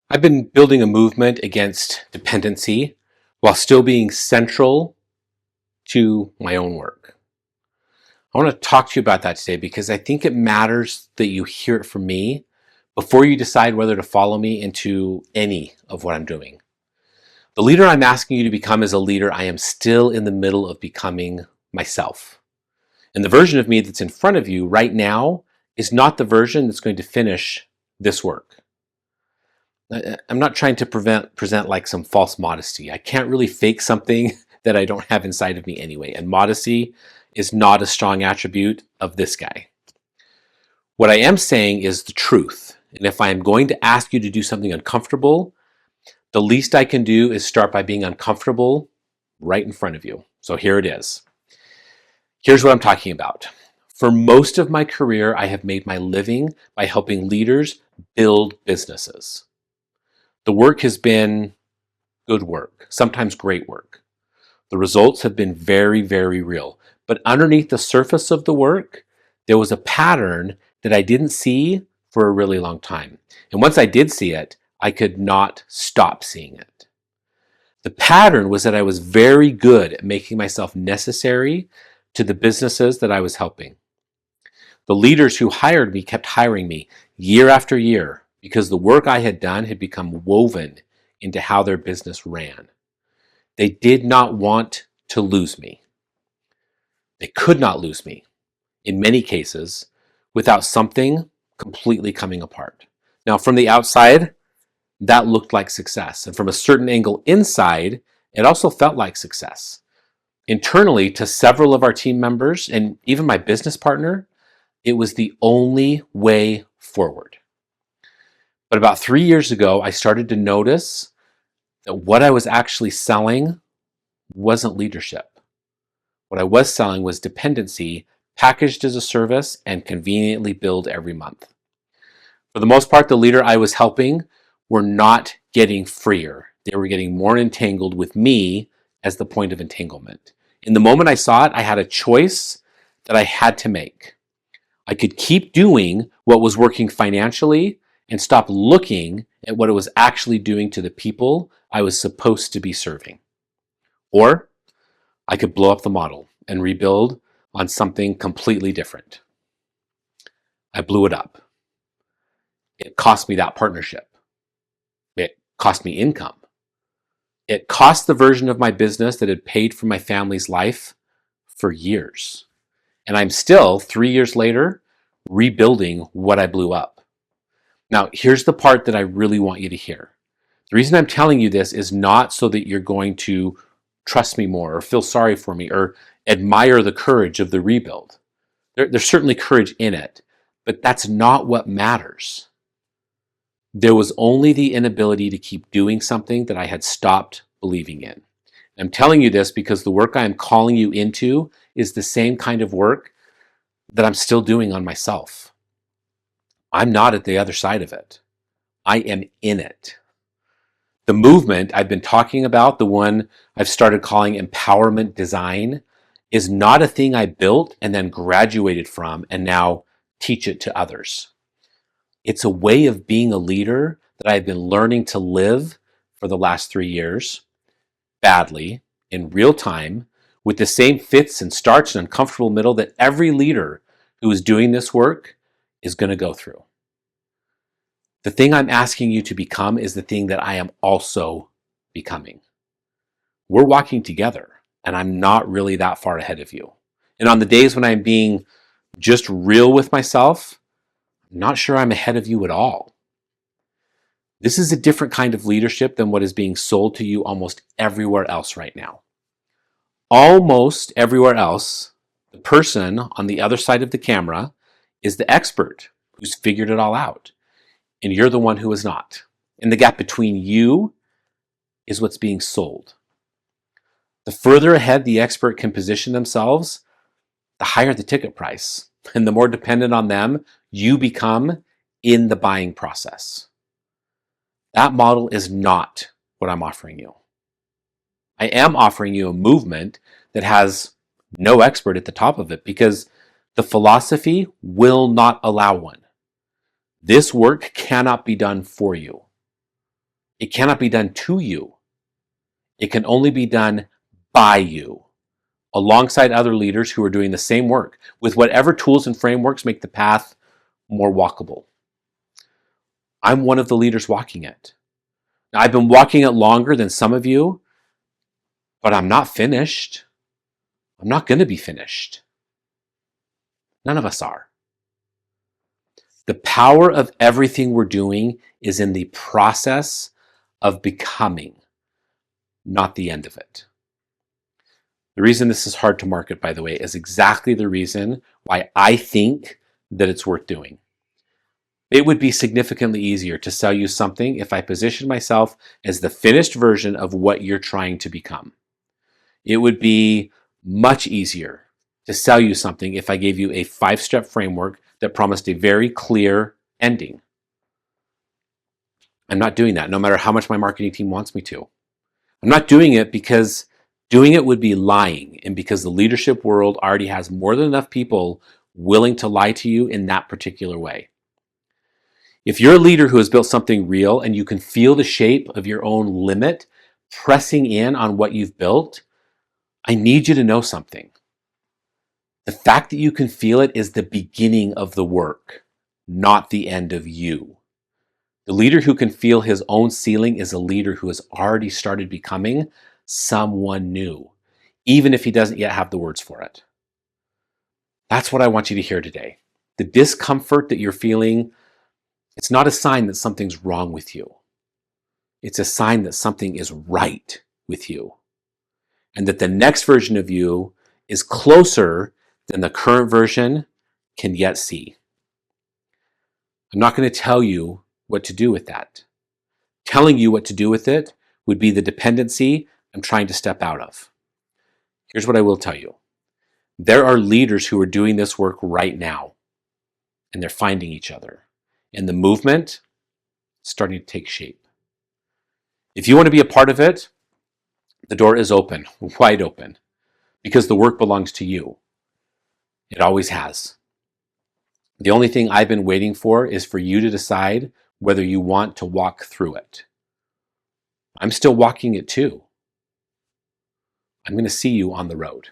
I've been building a movement against dependency while still being central to my own work. I want to talk to you about that today because I think it matters that you hear it from me before you decide whether to follow me into any of what I'm doing. The leader I'm asking you to become is a leader I am still in the middle of becoming myself. And the version of me that's in front of you right now is not the version that's going to finish this work. I'm not trying to present like some false modesty. I can't really fake something that I don't have inside of me anyway. And modesty is not a strong attribute of this guy. What I am saying is the truth. And if I am going to ask you to do something uncomfortable, the least I can do is start by being uncomfortable right in front of you. So here it is. Here's what I'm talking about. For most of my career, I have made my living by helping leaders build businesses. The work has been good work, sometimes great work. The results have been very, very real. But underneath the surface of the work, there was a pattern that I didn't see for a really long time. And once I did see it, I could not stop seeing it. The pattern was that I was very good at making myself necessary to the businesses that I was helping. The leaders who hired me kept hiring me year after year because the work I had done had become woven into how their business ran. They did not want to lose me. They could not lose me, in many cases, without something completely coming apart. Now, from the outside, that looked like success. And from a certain angle inside, it also felt like success. Internally, to several of our team members and even my business partner, it was the only way forward. But about 3 years ago, I started to notice that what I was actually selling wasn't leadership. What I was selling was dependency packaged as a service and conveniently billed every month. For the most part, the leader I was helping were not getting freer. They were getting more entangled with me as the point of entanglement. In the moment I saw it, I had a choice that I had to make. I could keep doing what was working financially and stop looking at what it was actually doing to the people I was supposed to be serving. Or I could blow up the model and rebuild on something completely different. I blew it up. It cost me that partnership. It cost me income. It cost the version of my business that had paid for my family's life for years. And I'm still, 3 years later, rebuilding what I blew up. Now, here's the part that I really want you to hear. The reason I'm telling you this is not so that you're going to trust me more or feel sorry for me or admire the courage of the rebuild. There's certainly courage in it, but that's not what matters. There was only the inability to keep doing something that I had stopped believing in. I'm telling you this because the work I am calling you into is the same kind of work that I'm still doing on myself. I'm not at the other side of it. I am in it. The movement I've been talking about, the one I've started calling empowerment design, is not a thing I built and then graduated from and now teach it to others. It's a way of being a leader that I've been learning to live for the last 3 years, badly, in real time, with the same fits and starts and uncomfortable middle that every leader who is doing this work is going to go through. The thing I'm asking you to become is the thing that I am also becoming. We're walking together, and I'm not really that far ahead of you. And on the days when I'm being just real with myself, I'm not sure I'm ahead of you at all. This is a different kind of leadership than what is being sold to you almost everywhere else right now. Almost everywhere else, the person on the other side of the camera is the expert who's figured it all out. And you're the one who is not. And the gap between you is what's being sold. The further ahead the expert can position themselves, the higher the ticket price. And the more dependent on them you become in the buying process. That model is not what I'm offering you. I am offering you a movement that has no expert at the top of it because the philosophy will not allow one. This work cannot be done for you. It cannot be done to you. It can only be done by you, alongside other leaders who are doing the same work with whatever tools and frameworks make the path more walkable. I'm one of the leaders walking it. Now, I've been walking it longer than some of you, but I'm not finished. I'm not going to be finished. None of us are. The power of everything we're doing is in the process of becoming, not the end of it. The reason this is hard to market, by the way, is exactly the reason why I think that it's worth doing. It would be significantly easier to sell you something if I positioned myself as the finished version of what you're trying to become. It would be much easier to sell you something if I gave you a 5-step framework that promised a very clear ending. I'm not doing that, no matter how much my marketing team wants me to. I'm not doing it because doing it would be lying, and because the leadership world already has more than enough people willing to lie to you in that particular way. If you're a leader who has built something real and you can feel the shape of your own limit pressing in on what you've built, I need you to know something. The fact that you can feel it is the beginning of the work, not the end of you. The leader who can feel his own ceiling is a leader who has already started becoming someone new, even if he doesn't yet have the words for it. That's what I want you to hear today. The discomfort that you're feeling, it's not a sign that something's wrong with you. It's a sign that something is right with you, and that the next version of you is closer than the current version can yet see. I'm not going to tell you what to do with that. Telling you what to do with it would be the dependency I'm trying to step out of. Here's what I will tell you. There are leaders who are doing this work right now, and they're finding each other. And the movement is starting to take shape. If you want to be a part of it, the door is open, wide open, because the work belongs to you. It always has. The only thing I've been waiting for is for you to decide whether you want to walk through it. I'm still walking it too. I'm going to see you on the road.